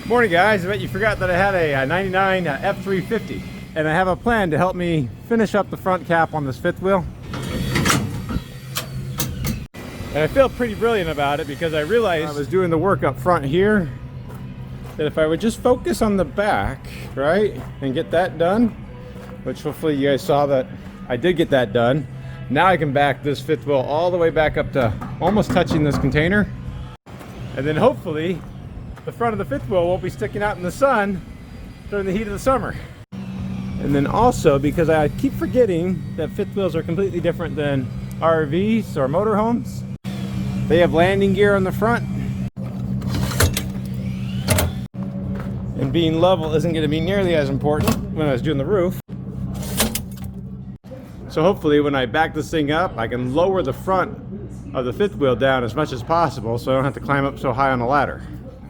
Morning guys, I bet you forgot that I had a 99 F350 and I have a plan to help me finish up the front cap on this fifth wheel. And I feel pretty brilliant about it because I realized I was doing the work up front here that if I would just focus on the back, right, and get that done, which hopefully you guys saw that I did get that done. Now I can back this fifth wheel all the way back up to almost touching this container. And then hopefully the front of the fifth wheel won't be sticking out in the sun during the heat of the summer. And then also, because I keep forgetting that fifth wheels are completely different than RVs or motorhomes. They have landing gear on the front. And being level isn't going to be nearly as important when I was doing the roof. So hopefully when I back this thing up, I can lower the front of the fifth wheel down as much as possible so I don't have to climb up so high on the ladder.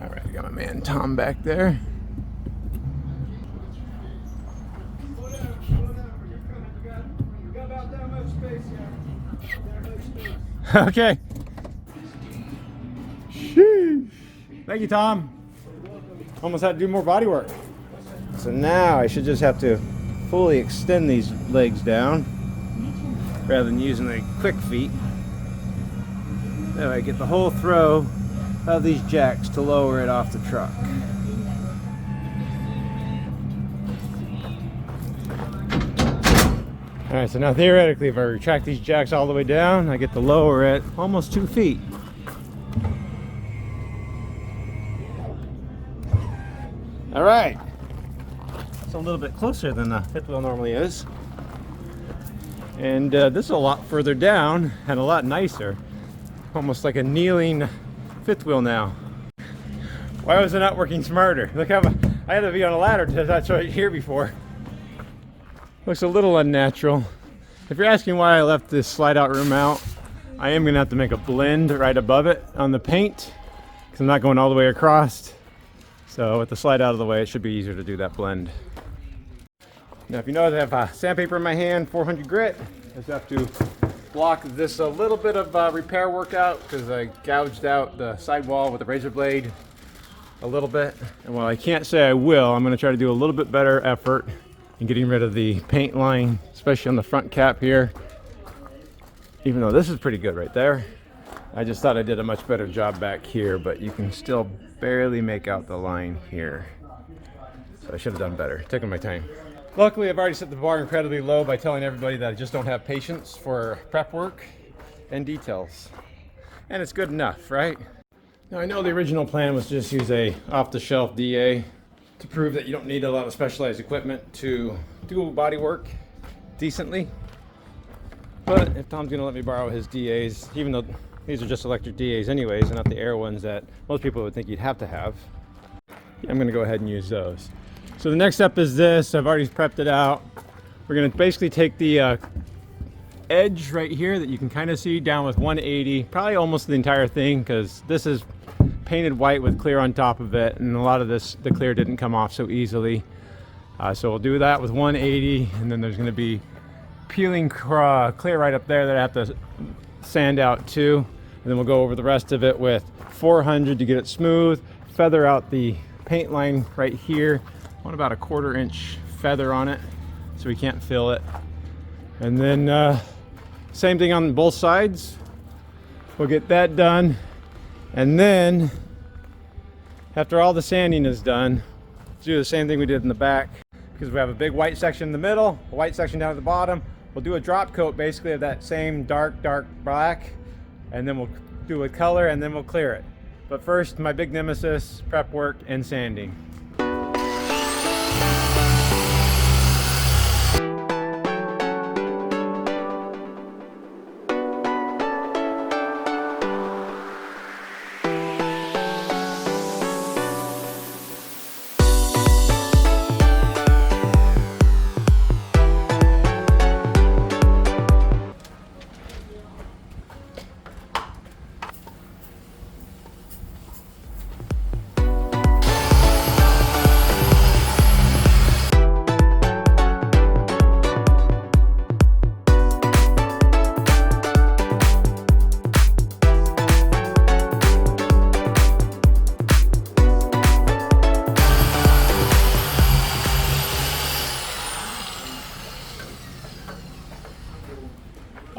All right, I got my man Tom back there. Okay. Sheesh. Thank you, Tom. Almost had to do more body work. So now I should just have to fully extend these legs down rather than using the quick feet. So I get the whole throw of these jacks to lower it off the truck. All right, so now theoretically, if I retract these jacks all the way down, I get to lower it almost 2 feet. All right, it's a little bit closer than the fifth wheel normally is. And this is a lot further down and a lot nicer. Almost like a kneeling fifth wheel now. Why was it not working smarter? Look how I had to be on a ladder to touch right here before. Looks a little unnatural. If you're asking why I left this slide out room out, I am gonna have to make a blend right above it on the paint because I'm not going all the way across. So with the slide out of the way, it should be easier to do that blend. Now if you notice, I have sandpaper in my hand, 400 grit. I just have to block this a little bit of repair work out because I gouged out the sidewall with a razor blade a little bit. And while I can't say I will, I'm gonna try to do a little bit better effort and getting rid of the paint line, especially on the front cap here. Even though this is pretty good right there. I just thought I did a much better job back here, but you can still barely make out the line here. So I should have done better, taking my time. Luckily, I've already set the bar incredibly low by telling everybody that I just don't have patience for prep work and details. And it's good enough, right? Now I know the original plan was to just use a off-the-shelf DA to prove that you don't need a lot of specialized equipment to do body work decently. But if Tom's gonna let me borrow his DAs, even though these are just electric DAs anyways, and not the air ones that most people would think you'd have to have, I'm gonna go ahead and use those. So the next step is this. I've already prepped it out. We're gonna basically take the edge right here that you can kind of see down with 180, probably almost the entire thing, because this is painted white with clear on top of it, and a lot of this, the clear didn't come off so easily. So we'll do that with 180, and then there's going to be peeling clear right up there that I have to sand out too. And then we'll go over the rest of it with 400 to get it smooth, feather out the paint line right here. I want about a 1/4 inch feather on it so we can't fill it. And then same thing on both sides. We'll get that done. And then, after all the sanding is done, do the same thing we did in the back. Because we have a big white section in the middle, a white section down at the bottom. We'll do a drop coat basically of that same dark black. And then we'll do a color and then we'll clear it. But first, my big nemesis, prep work and sanding.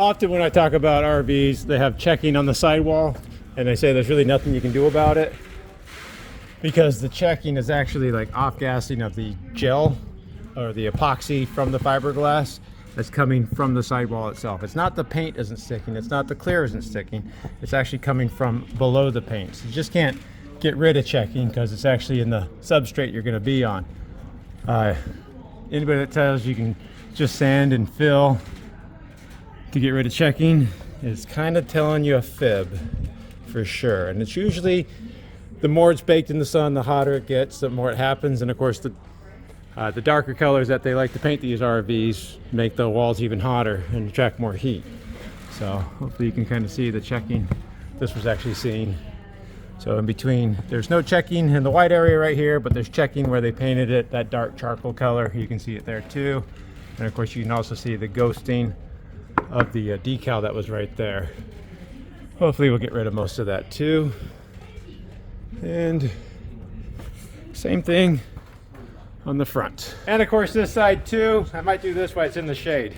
Often when I talk about RVs, they have checking on the sidewall, and they say there's really nothing you can do about it because the checking is actually like off-gassing of the gel or the epoxy from the fiberglass that's coming from the sidewall itself. It's not the paint isn't sticking, it's not the clear isn't sticking, it's actually coming from below the paint. So you just can't get rid of checking because it's actually in the substrate you're going to be on. Anybody that tells you can just sand and fill to get rid of checking is kind of telling you a fib for sure. And it's usually the more it's baked in the sun, the hotter it gets, the more it happens. And of course the darker colors that they like to paint these RVs make the walls even hotter and attract more heat. So hopefully you can kind of see the checking this was actually seen. So in between, there's no checking in the white area right here, but there's checking where they painted it, that dark charcoal color. You can see it there too. And of course you can also see the ghosting of the decal that was right there. Hopefully we'll get rid of most of that too. And same thing on the front. And of course this side too. I might do this while it's in the shade.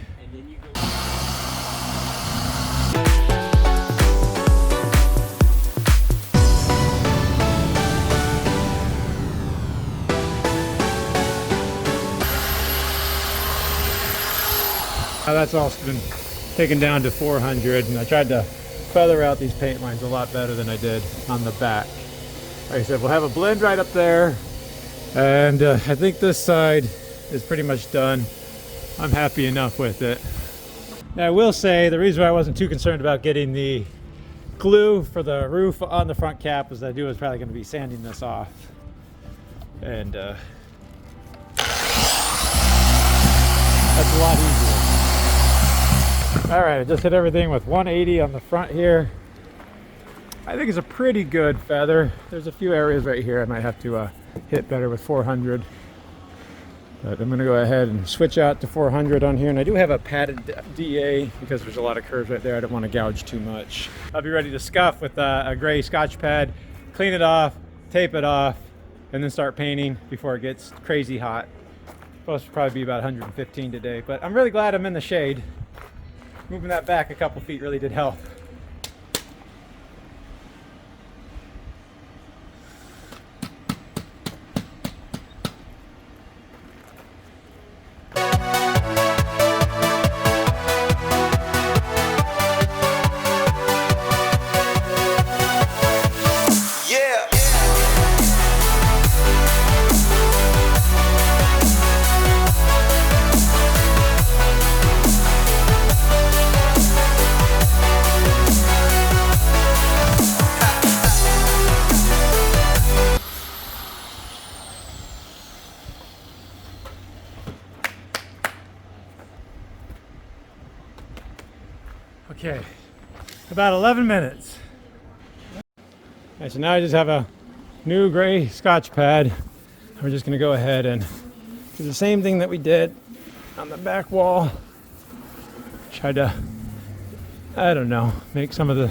That's also been taken down to 400, and I tried to feather out these paint lines a lot better than I did on the back. Like I said, we'll have a blend right up there, and I think this side is pretty much done. I'm happy enough with it. Now I will say the reason why I wasn't too concerned about getting the glue for the roof on the front cap is I knew I was probably going to be sanding this off, and that's a lot easier. All right, I just hit everything with 180 on the front here. I think it's a pretty good feather. There's a few areas right here I might have to hit better with 400. But I'm gonna go ahead and switch out to 400 on here. And I do have a padded DA because there's a lot of curves right there. I don't want to gouge too much. I'll be ready to scuff with a gray Scotch pad, clean it off, tape it off, and then start painting before it gets crazy hot. Supposed to probably be about 115 today, but I'm really glad I'm in the shade. Moving that back a couple feet really did help. Okay, about 11 minutes. Okay, so now I just have a new gray Scotch pad. We're just gonna go ahead and do the same thing that we did on the back wall. Try to, I don't know, make some of the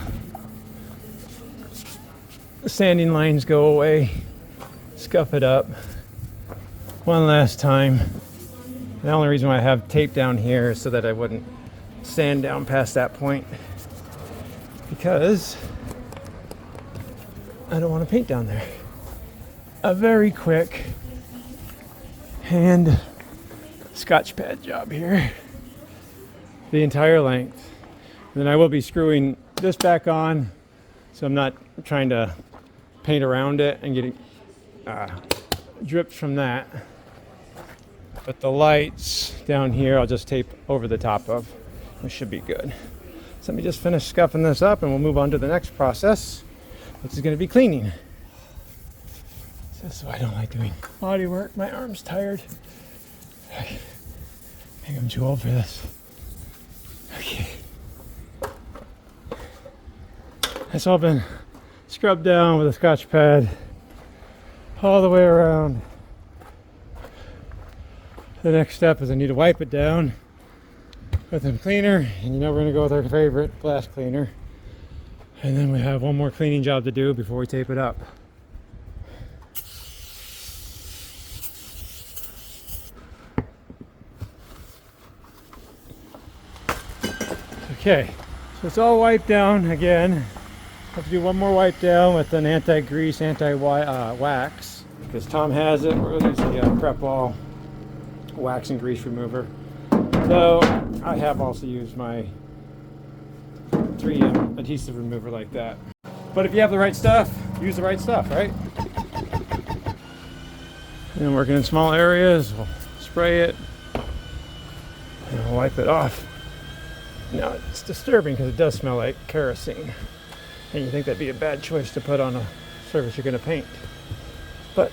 sanding lines go away. Scuff it up one last time. The only reason why I have tape down here is so that I wouldn't sand down past that point, because I don't want to paint down there. A very quick hand Scotch pad job here, the entire length. And then I will be screwing this back on, so I'm not trying to paint around it and getting drips from that. But the lights down here I'll just tape over the top of. This should be good. So let me just finish scuffing this up and we'll move on to the next process, which is going to be cleaning. This is why I don't like doing body work. My arm's tired. I think I'm too old for this. Okay. It's all been scrubbed down with a Scotch pad all the way around. The next step is I need to wipe it down with some cleaner, and you know we're going to go with our favorite glass cleaner. And then we have one more cleaning job to do before we tape it up. Okay, so it's all wiped down again. Have to do one more wipe down with an anti-grease, anti-wax, because Tom has it. We're going to use the Prep All wax and grease remover. So I have also used my 3M adhesive remover like that. But if you have the right stuff, use the right stuff, right? And working in small areas, we'll spray it and we'll wipe it off. Now it's disturbing because it does smell like kerosene. And you think that'd be a bad choice to put on a surface you're going to paint. But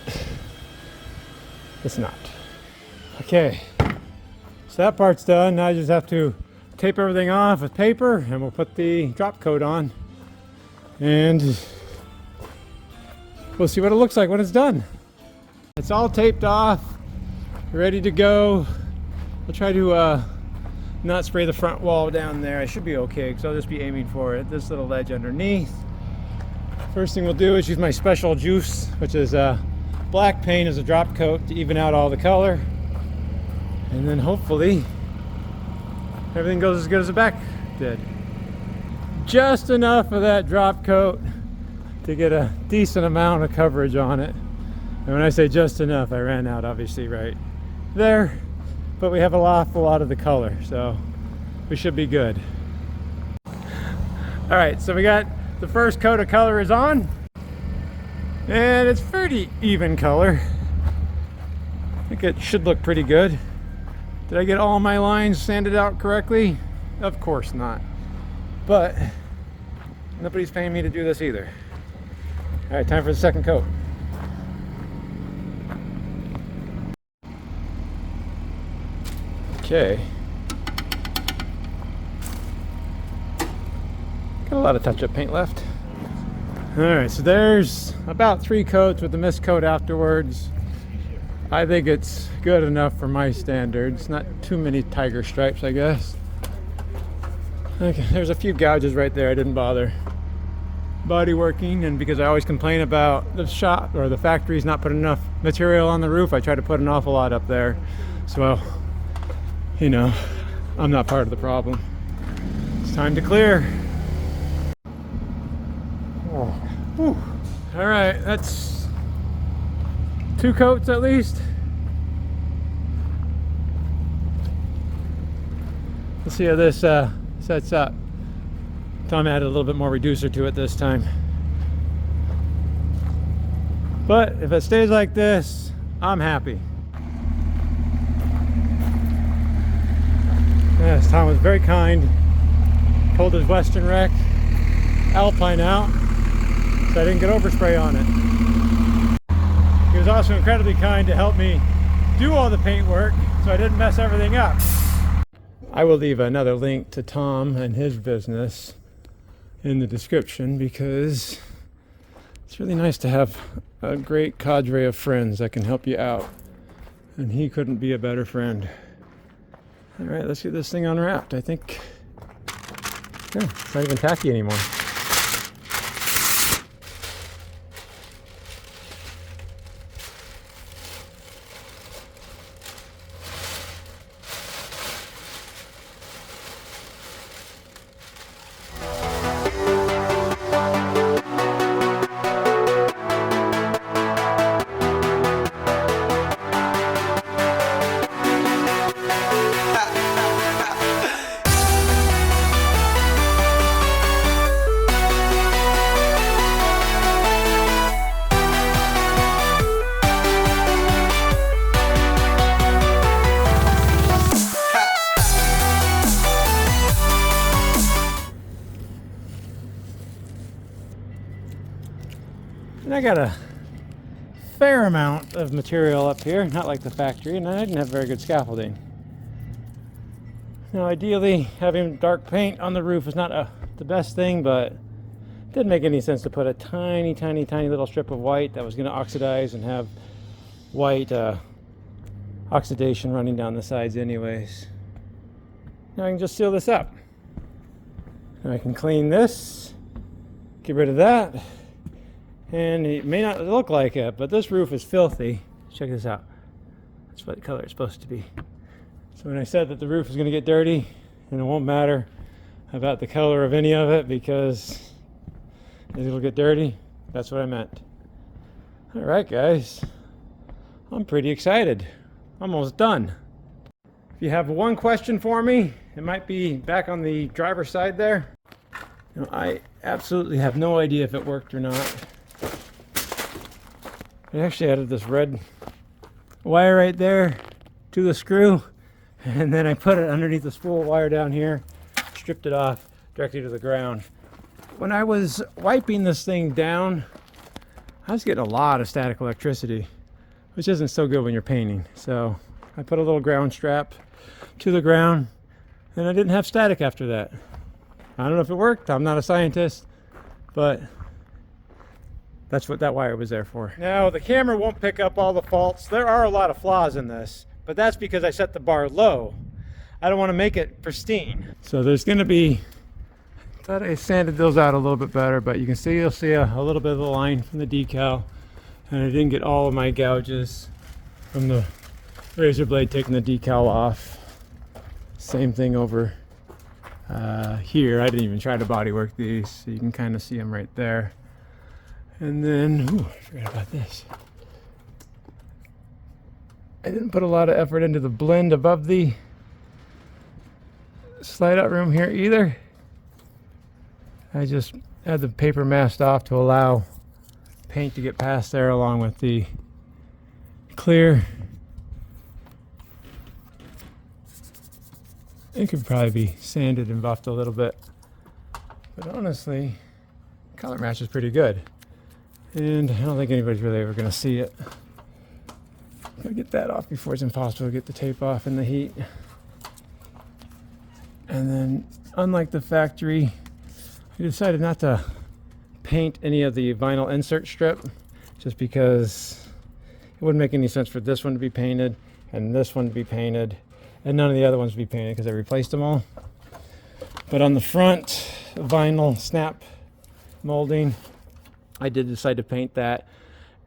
it's not. Okay, so that part's done. Now I just have to tape everything off with paper and we'll put the drop coat on. And we'll see what it looks like when it's done. It's all taped off, ready to go. I'll try to not spray the front wall down there. I should be okay because I'll just be aiming for it. This little ledge underneath. First thing we'll do is use my special juice, which is black paint as a drop coat to even out all the color. And then hopefully everything goes as good as the back did. Just enough of that drop coat to get a decent amount of coverage on it. And when I say just enough, I ran out obviously right there, but we have an awful lot of the color, so we should be good. All right, so we got the first coat of color is on, and it's pretty even color. I think it should look pretty good. Did I get all my lines sanded out correctly? Of course not. But nobody's paying me to do this either. All right, time for the second coat. Okay. Got a lot of touch-up paint left. All right, so there's about 3 coats with the mist coat afterwards. I think it's good enough for my standards. Not too many tiger stripes, I guess. Okay, there's a few gouges right there. I didn't bother bodyworking, and because I always complain about the shop or the factory's not putting enough material on the roof, I try to put an awful lot up there. So, you know, I'm not part of the problem. It's time to clear. Oh. Whew. All right, that's 2 coats at least. Let's see how this sets up. Tom added a little bit more reducer to it this time. But if it stays like this, I'm happy. Yes, Tom was very kind. Pulled his Western Rec Alpine out, so I didn't get overspray on it. He was also incredibly kind to help me do all the paint work, so I didn't mess everything up. I will leave another link to Tom and his business in the description because it's really nice to have a great cadre of friends that can help you out, and he couldn't be a better friend. All right, let's get this thing unwrapped. I think it's not even tacky anymore. And I got a fair amount of material up here, not like the factory, and I didn't have very good scaffolding. Now ideally having dark paint on the roof is not the best thing, but it didn't make any sense to put a tiny little strip of white that was going to oxidize and have white oxidation running down the sides anyways. Now I can just seal this up. And I can clean this, get rid of that. And it may not look like it, but this roof is filthy. Check this out. That's what color it's supposed to be. So when I said that the roof is going to get dirty and it won't matter, about the color of any of it because it'll get dirty. That's what I meant. All right, guys. I'm pretty excited. Almost done. If you have one question for me, it might be back on the driver's side there. You know, I absolutely have no idea if it worked or not. I actually added this red wire right there to the screw, and then I put it underneath the spool wire down here, stripped it off directly to the ground. When I was wiping this thing down, I was getting a lot of static electricity, which isn't so good when you're painting. So I put a little ground strap to the ground, and I didn't have static after that. I don't know if it worked. I'm not a scientist, but that's what that wire was there for. Now, the camera won't pick up all the faults. There are a lot of flaws in this, but that's because I set the bar low. I don't want to make it pristine. So there's going to be, I thought I sanded those out a little bit better, but you'll see a little bit of the line from the decal, and I didn't get all of my gouges from the razor blade taking the decal off. Same thing over here. I didn't even try to bodywork these, so you can kind of see them right there. And then, ooh, I forgot about this. I didn't put a lot of effort into the blend above the slide out room here either. I just had the paper masked off to allow paint to get past there along with the clear. It could probably be sanded and buffed a little bit, but honestly, color match is pretty good. And I don't think anybody's really ever going to see it. Gotta get that off before it's impossible to get the tape off in the heat. And then, unlike the factory, I decided not to paint any of the vinyl insert strip, just because it wouldn't make any sense for this one to be painted and this one to be painted and none of the other ones to be painted because I replaced them all. But on the front vinyl snap molding, I did decide to paint that.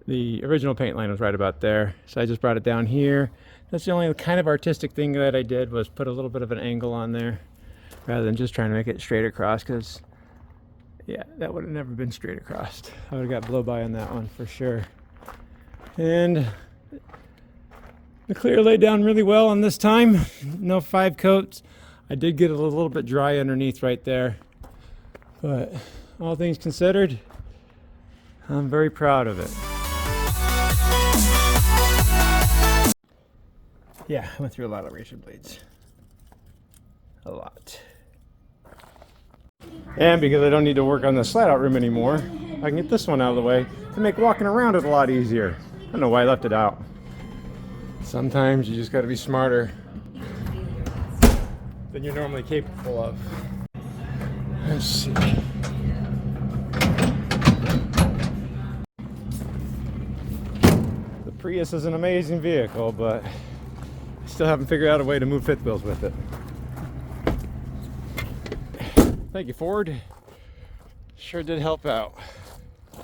The original paint line was right about there, so I just brought it down here. That's the only kind of artistic thing that I did, was put a little bit of an angle on there rather than just trying to make it straight across, because yeah, that would have never been straight across. I would have got blow by on that one for sure. And the clear laid down really well on this time. No 5 coats. I did get a little bit dry underneath right there, but all things considered, I'm very proud of it. Yeah, I went through a lot of razor blades. A lot. And because I don't need to work on the slide out room anymore, I can get this one out of the way to make walking around it a lot easier. I don't know why I left it out. Sometimes you just got to be smarter than you're normally capable of. Let's see. The Prius is an amazing vehicle, but I still haven't figured out a way to move fifth wheels with it. Thank you, Ford. Sure did help out.